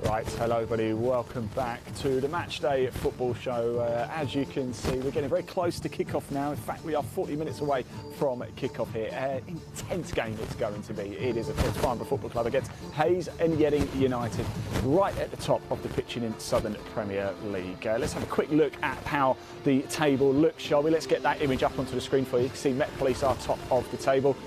Right, hello everybody, welcome back to the Matchday Football Show. As you can see, we're getting very close to kick-off now. In fact, we are 40 minutes away from kick-off here. Intense game it's going to be. It is, of course, Farnborough Football Club against Hayes and Yeading United, right at the top of the pitching in Southern Premier League. Let's have a quick look at how the table looks, shall we? Let's get that image up onto the screen for you. You can see Met Police are top of the table,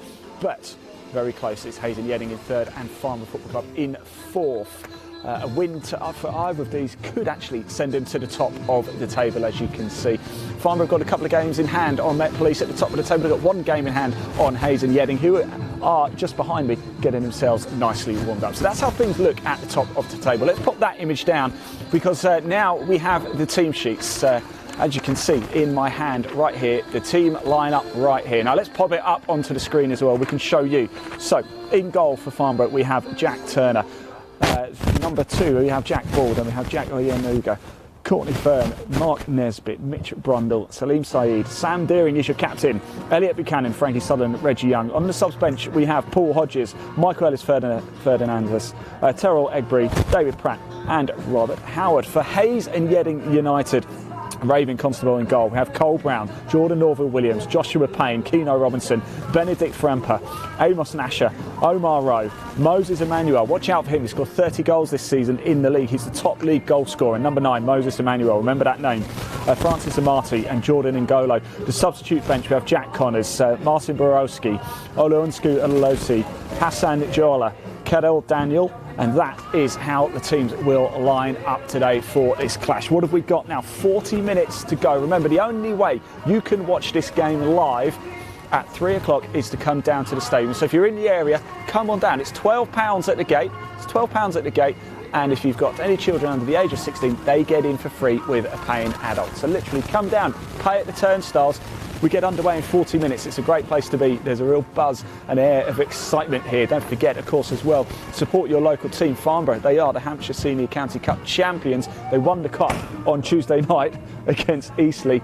but very close. It's Hayes and Yeading in third and Farnborough Football Club in fourth. A win for either of these could actually send them to the top of the table, as you can see. Farnborough have got a couple of games in hand on Met Police at the top of the table. They've got one game in hand on Hayes and Yeading, who are just behind me, getting themselves nicely warmed up. So that's how things look at the top of the table. Let's pop that image down, because now we have the team sheets. As you can see in my hand right here, the team lineup right here. Now let's pop it up onto the screen as well. We can show you. So in goal for Farnborough, we have Jack Turner. Number 2, we have Jack Ball, then we have Jack Oyenuga, Courtney Fern, Mark Nesbitt, Mitch Brundle, Salim Saeed, Sam Deering is your captain, Elliot Buchanan, Frankie Sutherland, Reggie Young. On the subs bench, we have Paul Hodges, Michael Ellis Ferdinandez, Terrell Egbury, David Pratt and Robert Howard. For Hayes and Yeading United, Raven Constable in goal. We have Cole Brown, Jordan Norville-Williams, Joshua Payne, Keno Robinson, Benedict Framper, Amos Nasher, Omar Rowe, Moses Emmanuel. Watch out for him. He's scored 30 goals this season in the league. He's the top league goal scorer. Number 9, Moses Emmanuel. Remember that name. Francis Amati and Jordan Ngolo. The substitute bench, we have Jack Connors, Martin Borowski, Olunsku Olosi, Hassan Jola, Karel Daniel, and that is how the teams will line up today for this clash. What have we got now? 40 minutes to go. Remember, the only way you can watch this game live at 3 o'clock is to come down to the stadium. So if you're in the area, come on down. It's £12 at the gate. It's £12 at the gate. And if you've got any children under the age of 16, they get in for free with a paying adult. So literally come down, pay at the turnstiles. We get underway in 40 minutes. It's a great place to be. There's a real buzz and air of excitement here. Don't forget, of course, as well, support your local team, Farnborough. They are the Hampshire Senior County Cup champions. They won the cup on Tuesday night against Eastleigh.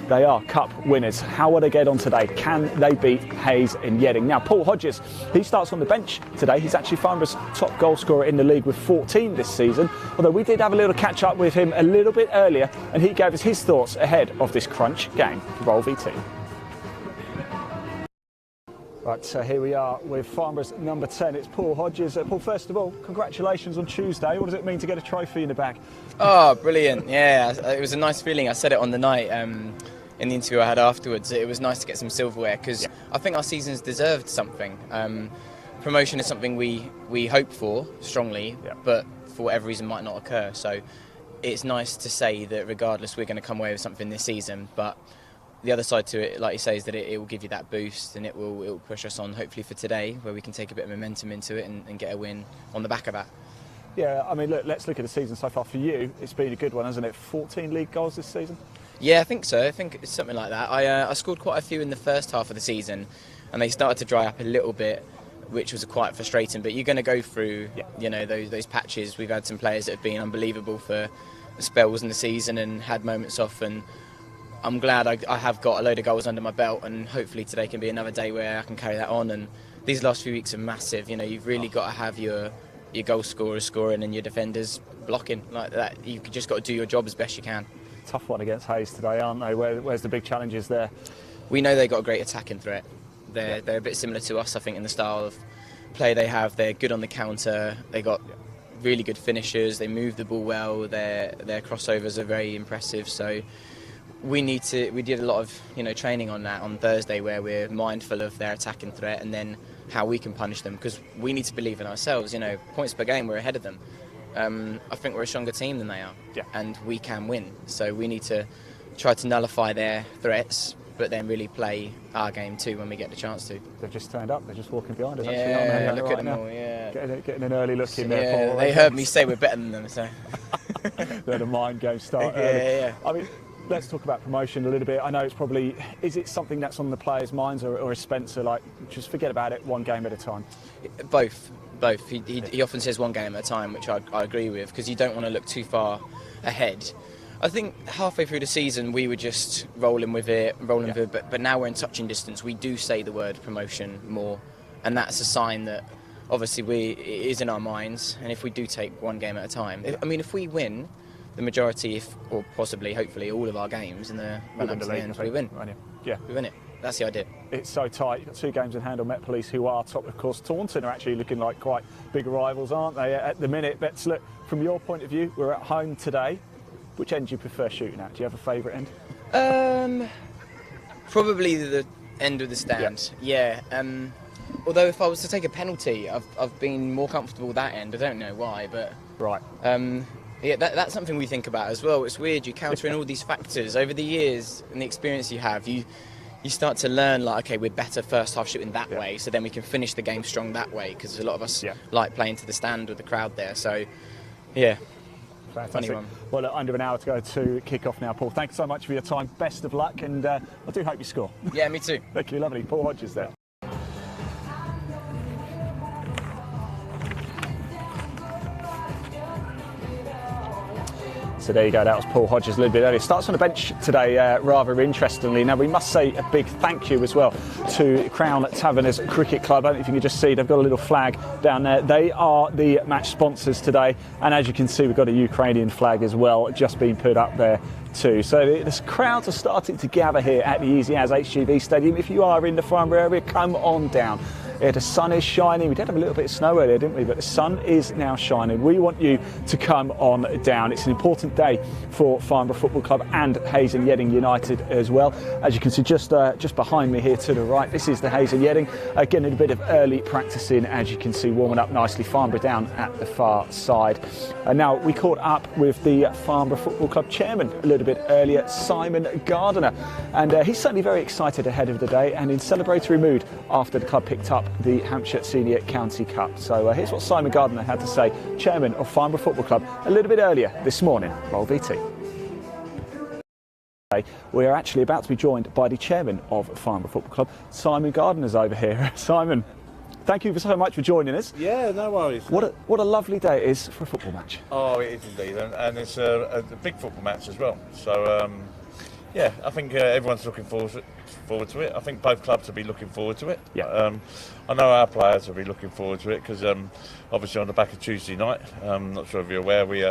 They are cup winners. How will they get on today? Can they beat Hayes and Yeading? Now, Paul Hodges, he starts on the bench today. He's actually Farnborough's top goal scorer in the league with 14 this season. Although we did have a little catch up with him a little bit earlier, and he gave us his thoughts ahead of this crunch game. Roll VT. Right, so here we are with Farnborough's number 10. It's Paul Hodges. Paul, first of all, congratulations on Tuesday. What does it mean to get a trophy in the bag? Oh, brilliant. Yeah, it was a nice feeling. I said it on the night in the interview I had afterwards. It was nice to get some silverware because I think our season's deserved something. Promotion is something we hope for strongly, but for whatever reason might not occur. So it's nice to say that regardless we're going to come away with something this season, but the other side to it, like you say, is that it will give you that boost and it will push us on, hopefully for today, where we can take a bit of momentum into it and get a win on the back of that. Yeah, I mean, look, let's look at the season so far. For you, it's been a good one, hasn't it? 14 league goals this season? Yeah, I think so. I think it's something like that. I scored quite a few in the first half of the season and they started to dry up a little bit, which was quite frustrating. But you're going to go through, you know, those patches. We've had some players that have been unbelievable for spells in the season and had moments off, and I'm glad I have got a load of goals under my belt, and hopefully today can be another day where I can carry that on. And these last few weeks are massive. You know, you've really got to have your goal scorers scoring and your defenders blocking like that. You've just got to do your job as best you can. Tough one against Hayes today, aren't they? Where's the big challenges there? We know they've got a great attacking threat. They're a bit similar to us, I think, in the style of play they have. They're good on the counter. They got really good finishers. They move the ball well. Their crossovers are very impressive. So we did a lot of training on that on Thursday, where we're mindful of their attacking threat and then how we can punish them, because we need to believe in ourselves. You know, points per game, we're ahead of them. I think we're a stronger team than they are, and we can win. So we need to try to nullify their threats, but then really play our game too when we get the chance to. They've just turned up. They're just walking behind us. Yeah, actually, look right at them now. all. Yeah, getting an early look in there. Paul, they heard me say we're better than them. So the mind game start. Yeah. I mean, let's talk about promotion a little bit. I know it's probably, is it something that's on the players' minds, or is Spencer like, just forget about it, one game at a time? Both. He often says one game at a time, which I agree with, because you don't want to look too far ahead. I think halfway through the season we were just rolling with it, but now we're in touching distance. We do say the word promotion more, and that's a sign that obviously it is in our minds. And if we do take one game at a time, if we win the majority, or possibly, hopefully, all of our games in the run-up to the end, we win. We win it. That's the idea. It's so tight. You've got 2 games in hand on Met Police, who are top, of course. Taunton are actually looking like quite big rivals, aren't they, at the minute? But look, from your point of view, we're at home today. Which end do you prefer shooting at? Do you have a favourite end? Probably the end of the stand. Yeah. Although if I was to take a penalty, I've been more comfortable that end. I don't know why, but right. Yeah, that's something we think about as well. It's weird. You counter in all these factors over the years and the experience you have. You start to learn, like, okay, we're better first half shooting that way, so then we can finish the game strong that way, because a lot of us like playing to the stand with the crowd there. So, yeah. Fantastic. Well, under an hour to go to kick off now, Paul. Thanks so much for your time. Best of luck, and I do hope you score. Yeah, me too. Thank you, lovely. Paul Hodges there. So there you go, that was Paul Hodges a little bit earlier. Starts on the bench today, rather interestingly. Now, we must say a big thank you as well to Crown Taverners Cricket Club. I don't know if you can just see, they've got a little flag down there. They are the match sponsors today. And as you can see, we've got a Ukrainian flag as well, just being put up there too. So the crowds are starting to gather here at the Easy As HGV Stadium. If you are in the Farnborough area, come on down. Yeah, the sun is shining. We did have a little bit of snow earlier, didn't we? But the sun is now shining. We want you to come on down. It's an important day for Farnborough Football Club and Hayes and Yeading United as well. As you can see just behind me here to the right, this is the Hayes and Yeading. Getting a bit of early practicing, as you can see, warming up nicely. Farnborough down at the far side. Now, we caught up with the Farnborough Football Club chairman a little bit earlier, Simon Gardiner. And he's certainly very excited ahead of the day and in celebratory mood after the club picked up the Hampshire Senior County Cup. So here's what Simon Gardiner had to say, chairman of Farnborough Football Club, a little bit earlier this morning. Roll VT. We are actually about to be joined by the chairman of Farnborough Football Club, Simon Gardiner's over here. Simon, thank you so much for joining us. Yeah, no worries. What a lovely day it is for a football match. Oh, it is indeed, and it's a big football match as well. So, yeah, I think everyone's looking forward to it. I think both clubs will be looking forward to it. Yeah. I know our players will be looking forward to it because obviously on the back of Tuesday night, not sure if you're aware, we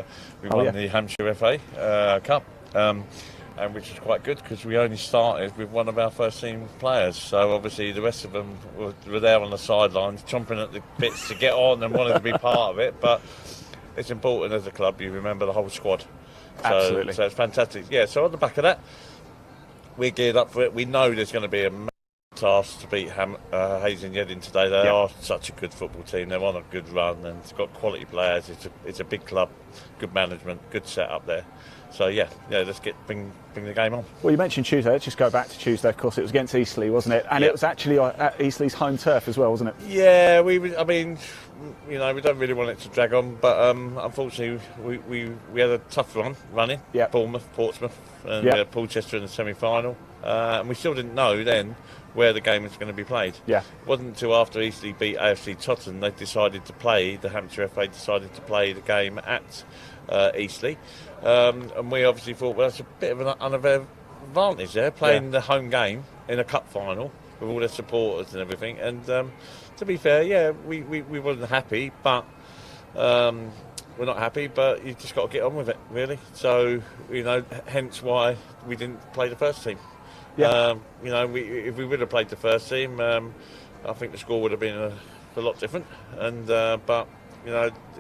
won the Hampshire FA Cup. and which is quite good because we only started with one of our first team players. So obviously the rest of them were there on the sidelines, chomping at the bits to get on and wanted to be part of it. But it's important as a club you remember the whole squad. Absolutely. So it's fantastic. Yeah. So on the back of that, we're geared up for it. We know there's going to be a task to beat Hayes and Yeading today. They are such a good football team. They're on a good run and it's got quality players. It's a big club, good management, good setup there. So let's bring the game on. Well, you mentioned Tuesday. Let's just go back to Tuesday. Of course, it was against Eastleigh, wasn't it? And it was actually at Eastleigh's home turf as well, wasn't it? Yeah, we don't really want it to drag on, but unfortunately, we had a tough running. Yeah. Bournemouth, Portsmouth, and we had Colchester in the semi-final, and we still didn't know then where the game was going to be played. Yeah. It wasn't until after Eastleigh beat AFC Tottenham the Hampshire FA decided to play the game at Eastleigh, and we obviously thought, well, that's a bit of an unfair advantage there, playing the home game in a cup final with all the supporters and everything. And to be fair, we wasn't happy, but we're not happy, but you just got to get on with it, really. So, hence why we didn't play the first team. Yeah. If we would have played the first team, I think the score would have been a lot different. And but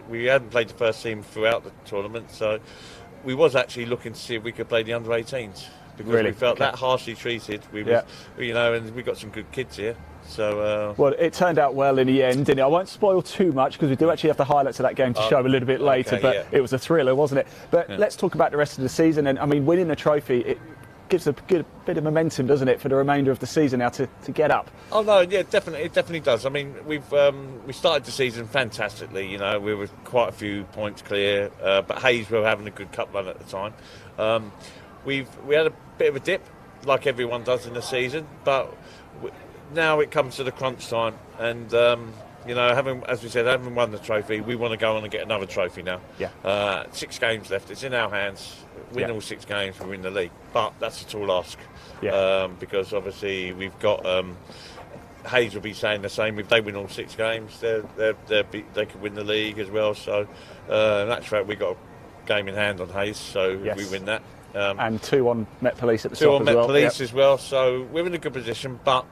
we hadn't played the first team throughout the tournament, so we was actually looking to see if we could play the under-18s because we felt that harshly treated. And we got some good kids here. So well, it turned out well in the end, didn't it? I won't spoil too much because we do actually have the highlights of that game to show a little bit later. But it was a thriller, wasn't it? But let's talk about the rest of the season. And I mean, winning a trophy, it gives a good bit of momentum, doesn't it, for the remainder of the season now to get up? Oh no, yeah, definitely, it definitely does. I mean, we started the season fantastically. We were quite a few points clear, but Hayes were having a good cup run at the time. We had a bit of a dip, like everyone does in the season, but now it comes to the crunch time, and having won the trophy, we want to go on and get another trophy now. 6 games left. It's in our hands. Win all 6 games, we win the league. But that's a tall ask. Because obviously we've got Hayes will be saying the same. If they win all 6 games, they could win the league as well. So in actual fact, we've got a game in hand on Hayes. So if we win that. And 2 on Met Police at the top 2 on Met Police as well. So we're in a good position, but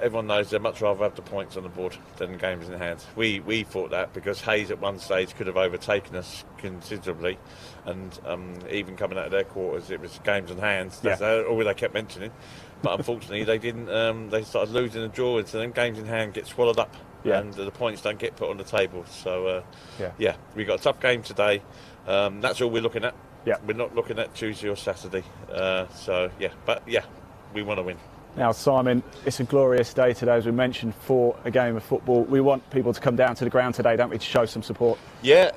everyone knows they'd much rather have the points on the board than games in hand. We thought that because Hayes at one stage could have overtaken us considerably, and even coming out of their quarters, it was games in hand. That's all they kept mentioning. But unfortunately, they didn't. They started losing the draw, and so then games in hand get swallowed up, and the points don't get put on the table. So we got a tough game today. That's all we're looking at. We're not looking at Tuesday or Saturday. We want to win. Now, Simon, it's a glorious day today, as we mentioned, for a game of football. We want people to come down to the ground today, don't we, to show some support? Yeah,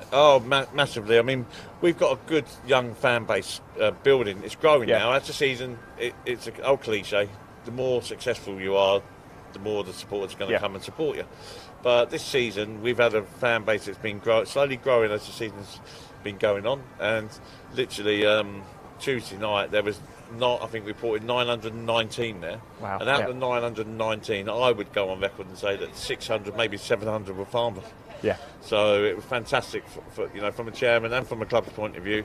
massively. I mean, we've got a good young fan base building. It's growing now. As the season, it's an old cliche. The more successful you are, the more the supporters are going to come and support you. But this season, we've had a fan base that's been slowly growing as the season's been going on. And literally, Tuesday night, there was I think we reported 919 there. Wow. And out of the 919, I would go on record and say that 600, maybe 700 were Farnborough. Yeah. So it was fantastic for from a chairman and from a club's point of view,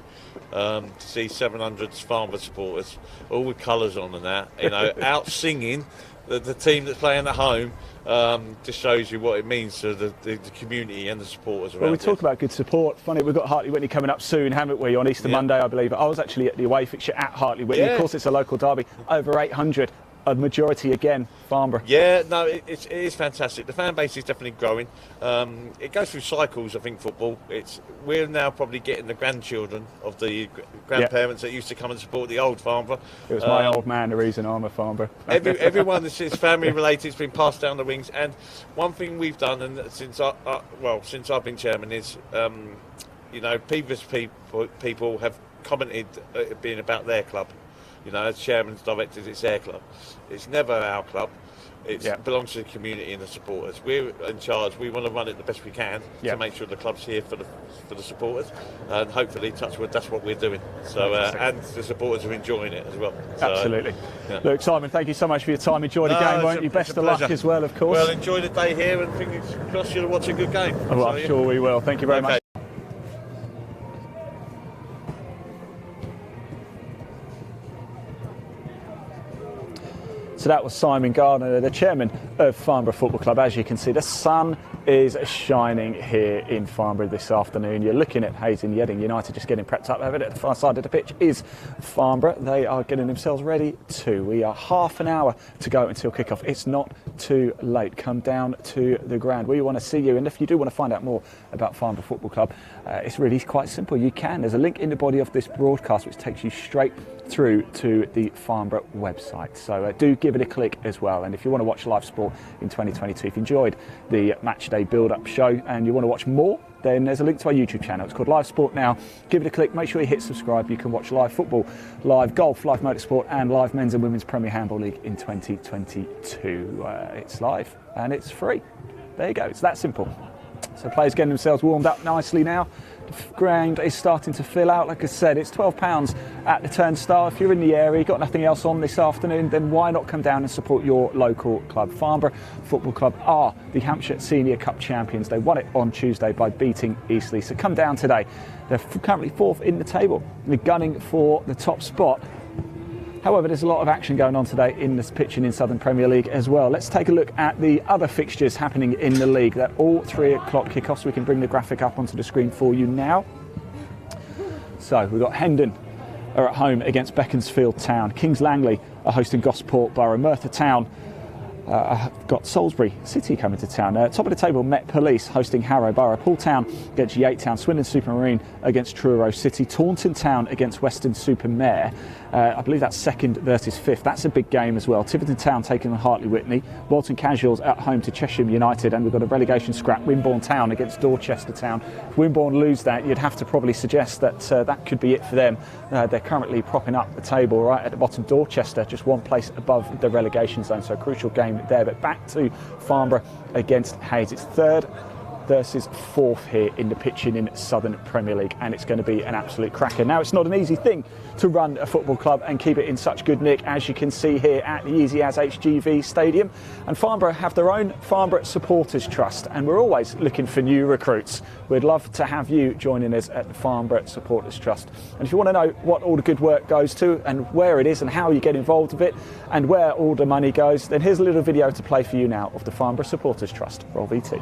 to see 700 Farnborough supporters, all with colours on and that, out singing the team that's playing at home. Just shows you what it means to the community and the supporters around. Well, we talk about good support. Funny, we've got Hartley Whitney coming up soon, haven't we, on Easter Monday, I believe. I was actually at the away fixture at Hartley Whitney. Of course, it's a local derby. Over 800. A majority again, Farnborough. Yeah, no, it is fantastic. The fan base is definitely growing. It goes through cycles, I think, football. We're now probably getting the grandchildren of the grandparents that used to come and support the old Farnborough. It was my old man the reason I'm a Farnborough. Everyone is family related. It's been passed down the wings. And one thing we've done, and since I've been chairman, is previous people have commented it being about their club. As chairman's directors, it's their club. It's never our club. It belongs to the community and the supporters. We're in charge. We want to run it the best we can to make sure the club's here for the supporters, and hopefully, touch wood, that's what we're doing. So, and the supporters are enjoying it as well. So, absolutely. Look, Simon, thank you so much for your time. Enjoy the game, won't you? Best of luck as well, of course. Well, enjoy the day here, and fingers crossed you'll watch a good game. Oh, I'm sure we will. Thank you very much. So that was Simon Gardner, the chairman of Farnborough Football Club. As you can see, the sun is shining here in Farnborough this afternoon. You're looking at Hayes and Yeading United just getting prepped up over it. At the far side of the pitch is Farnborough. They are getting themselves ready too. We are half an hour to go until kick-off. It's not too late. Come down to the ground. We want to see you, and if you do want to find out more about Farnborough Football Club, it's really quite simple. You can. There's a link in the body of this broadcast which takes you straight through to the Farnborough website. So do give it a click as well. And if you want to watch live sport in 2022, if you enjoyed the match day build-up show and you want to watch more, then there's a link to our YouTube channel. It's called Live Sport Now. Give it a click. Make sure you hit subscribe. You can watch live football, live golf, live motorsport, and live men's and women's Premier Handball League in 2022. It's live and it's free. There you go. It's that simple. So players getting themselves warmed up nicely now. The ground is starting to fill out. Like I said, it's £12 at the turnstile. If you're in the area, you've got nothing else on this afternoon, then why not come down and support your local club? Farnborough Football Club are the Hampshire Senior Cup champions. They won it on Tuesday by beating Eastleigh. So come down today. They're currently 4th in the table. They're gunning for the top spot. However, there's a lot of action going on today in this pitching in Southern Premier League as well. Let's take a look at the other fixtures happening in the league. They're all 3 o'clock kickoffs. We can bring the graphic up onto the screen for you now. So we've got Hendon are at home against Beaconsfield Town. Kings Langley are hosting Gosport Borough. Merthyr Town got Salisbury City coming to town. Top of the table, Met Police hosting Harrow Borough. Poole Town against Yeading Town. Swindon Supermarine against Truro City. Taunton Town against Western Supermare. I believe that's 2nd versus 5th. That's a big game as well. Tiverton Town taking on Hartley Whitney. Walton Casuals at home to Cheshire United. And we've got a relegation scrap, Wimborne Town against Dorchester Town. If Wimborne lose that, you'd have to probably suggest that that could be it for them. They're currently propping up the table right at the bottom. Dorchester just one place above the relegation zone, so a crucial game there. But back to Farnborough against Hayes. It's 3rd versus 4th here in the pitching in Southern Premier League, and it's going to be an absolute cracker. Now, it's not an easy thing to run a football club and keep it in such good nick, as you can see here at the Easy As HGV Stadium. And Farnborough have their own Farnborough Supporters Trust, and we're always looking for new recruits. We'd love to have you joining us at the Farnborough Supporters Trust. And if you want to know what all the good work goes to and where it is and how you get involved with it and where all the money goes, then here's a little video to play for you now of the Farnborough Supporters Trust. Roll VT.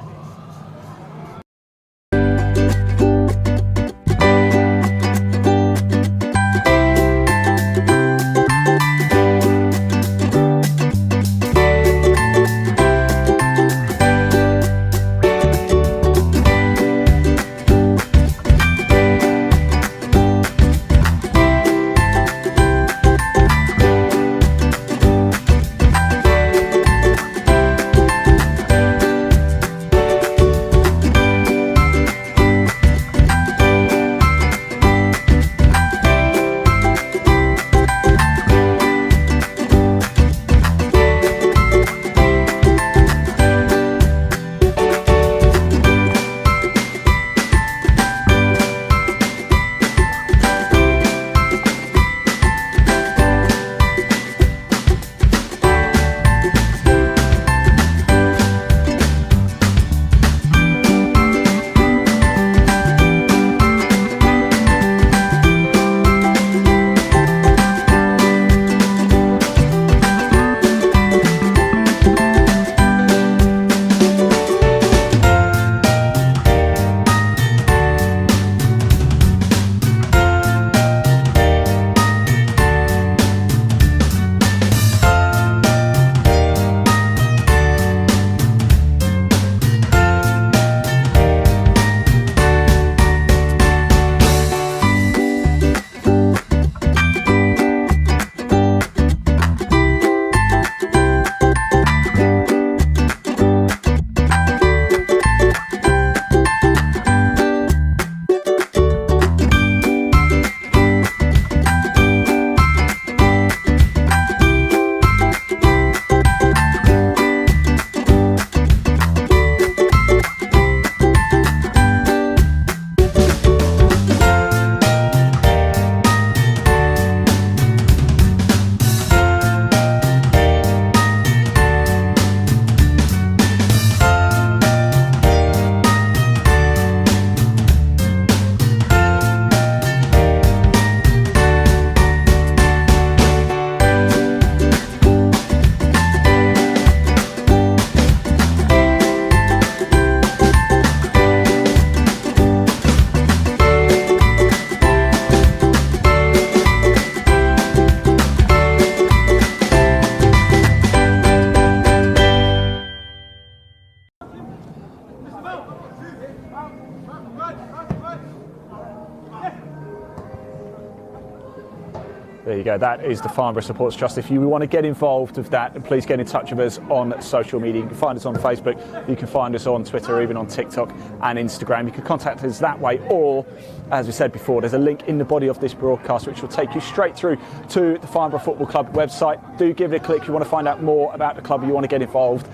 There you go. That is the Farnborough Supporters Trust. If you want to get involved with that, please get in touch with us on social media. You can find us on Facebook, you can find us on Twitter, or even on TikTok and Instagram. You can contact us that way, or, as we said before, there's a link in the body of this broadcast which will take you straight through to the Farnborough Football Club website. Do give it a click if you want to find out more about the club, you want to get involved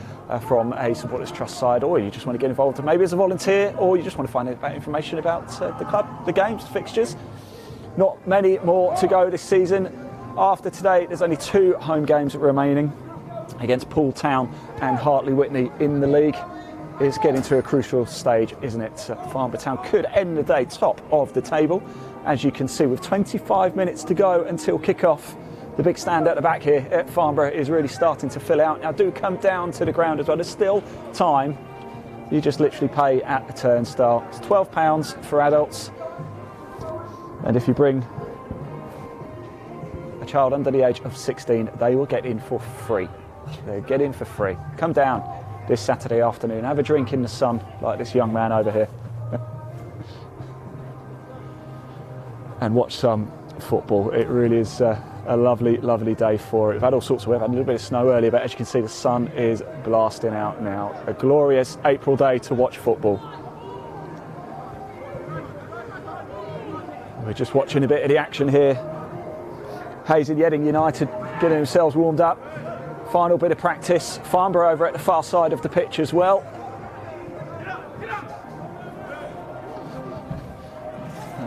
from a Supporters Trust side, or you just want to get involved maybe as a volunteer, or you just want to find out information about the club, the games, the fixtures. Not many more to go this season. After today, there's only 2 home games remaining against Poole Town and Hartley Whitney in the league. It's getting to a crucial stage, isn't it? Farnborough Town could end the day top of the table. As you can see, with 25 minutes to go until kick-off, the big stand at the back here at Farnborough is really starting to fill out. Now, do come down to the ground as well. There's still time. You just literally pay at the turnstile. It's £12 for adults. And if you bring a child under the age of 16, they will get in for free. They get in for free. Come down this Saturday afternoon, have a drink in the sun like this young man over here, and watch some football. It really is a lovely, lovely day for it. We've had all sorts of weather, had a little bit of snow earlier, but as you can see, the sun is blasting out now. A glorious April day to watch football. We're just watching a bit of the action here. Hayes and Yeading United getting themselves warmed up. Final bit of practice. Farnborough over at the far side of the pitch as well.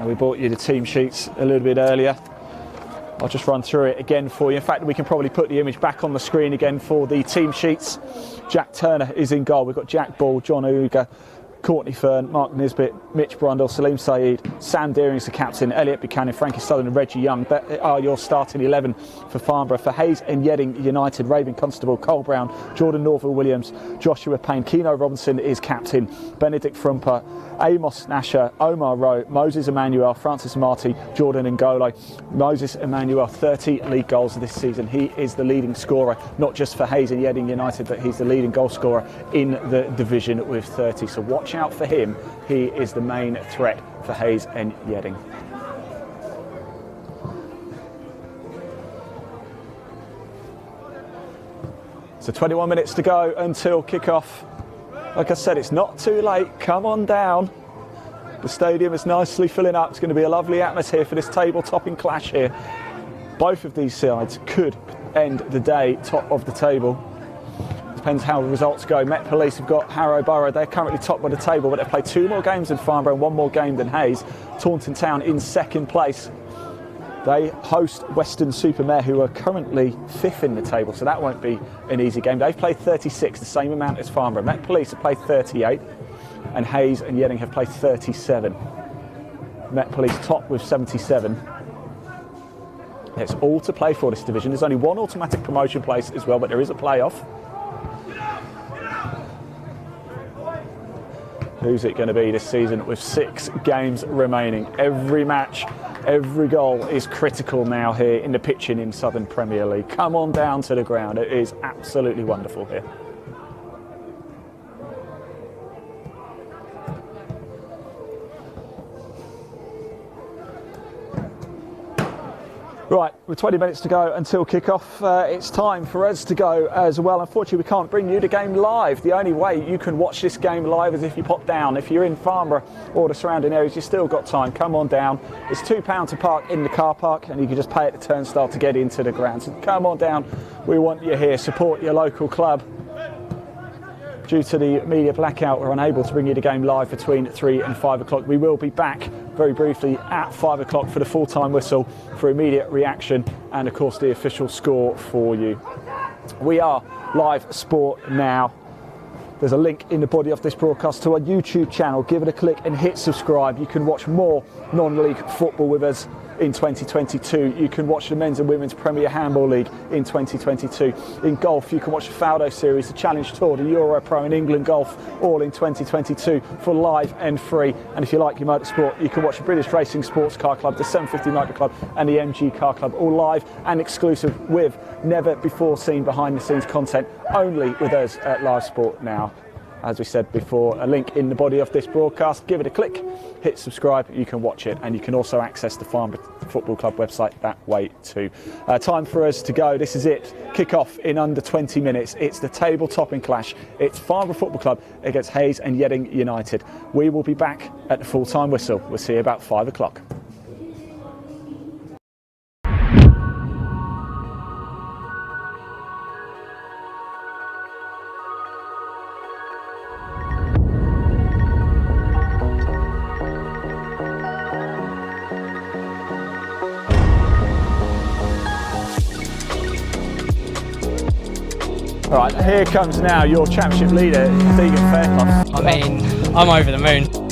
We brought you the team sheets a little bit earlier. I'll just run through it again for you. In fact, we can probably put the image back on the screen again for the team sheets. Jack Turner is in goal. We've got Jack Ball, John Uga, Courtney Fern, Mark Nisbet, Mitch Brundle, Salim Saeed, Sam Deering's the captain, Elliot Buchanan, Frankie Southern and Reggie Young. That are your starting 11 for Farnborough. For Hayes and Yeading United, Raven Constable, Cole Brown, Jordan Norville-Williams, Joshua Payne, Keno Robinson is captain, Benedict Frumper, Amos Nasher, Omar Rowe, Moses Emmanuel, Francis Marty, Jordan Ngolo. Moses Emmanuel, 30 league goals this season. He is the leading scorer, not just for Hayes and Yeading United, but he's the leading goal scorer in the division with 30. So watch out for him. He is the main threat for Hayes and Yeading. So 21 minutes to go until kick-off. Like I said, it's not too late. Come on down. The stadium is nicely filling up. It's going to be a lovely atmosphere for this table-topping clash here. Both of these sides could end the day top of the table. Depends how the results go. Met Police have got Harrow Borough. They're currently top of the table, but they've played 2 more games than Farnborough and 1 more game than Hayes. Taunton Town in second place. They host Weston-super-Mare, who are currently 5th in the table, so that won't be an easy game. They've played 36, the same amount as Farnborough. Met Police have played 38, and Hayes and Yeading have played 37. Met Police top with 77. It's all to play for this division. There's only 1 automatic promotion place as well, but there is a playoff. Who's it going to be this season with 6 games remaining? Every match, every goal is critical now here in the pitching in Southern Premier League. Come on down to the ground. It is absolutely wonderful here. Right, with 20 minutes to go until kick-off, it's time for us to go as well. Unfortunately, we can't bring you the game live. The only way you can watch this game live is if you pop down. If you're in Farnborough or the surrounding areas, you've still got time. Come on down. It's £2 to park in the car park, and you can just pay at the turnstile to get into the ground. So come on down. We want you here. Support your local club. Due to the media blackout, we're unable to bring you the game live between 3 and 5 o'clock. We will be back very briefly at 5 o'clock for the full-time whistle for immediate reaction and, of course, the official score for you. We are live sport now. There's a link in the body of this broadcast to our YouTube channel. Give it a click and hit subscribe. You can watch more non-league football with us in 2022. You can watch the Men's and Women's Premier Handball League in 2022. In golf, you can watch the Faldo Series, the Challenge Tour, the Euro Pro and England Golf, all in 2022 for live and free. And if you like your motorsport, you can watch the British Racing Sports Car Club, the 750 Motor Club and the MG Car Club, all live and exclusive with never before seen behind the scenes content, only with us at Live Sport now. as we said before, a link in the body of this broadcast. Give it a click, hit subscribe, you can watch it, and you can also access the Farnborough Football Club website that way too. Time for us to go. This is it. Kick off in under 20 minutes. It's the table topping clash. It's Farnborough Football Club against Hayes and Yeading United. We will be back at the full-time whistle. We'll see you about 5 o'clock. Right, here comes now your championship leader, Yeading Fairclough. I mean, I'm over the moon.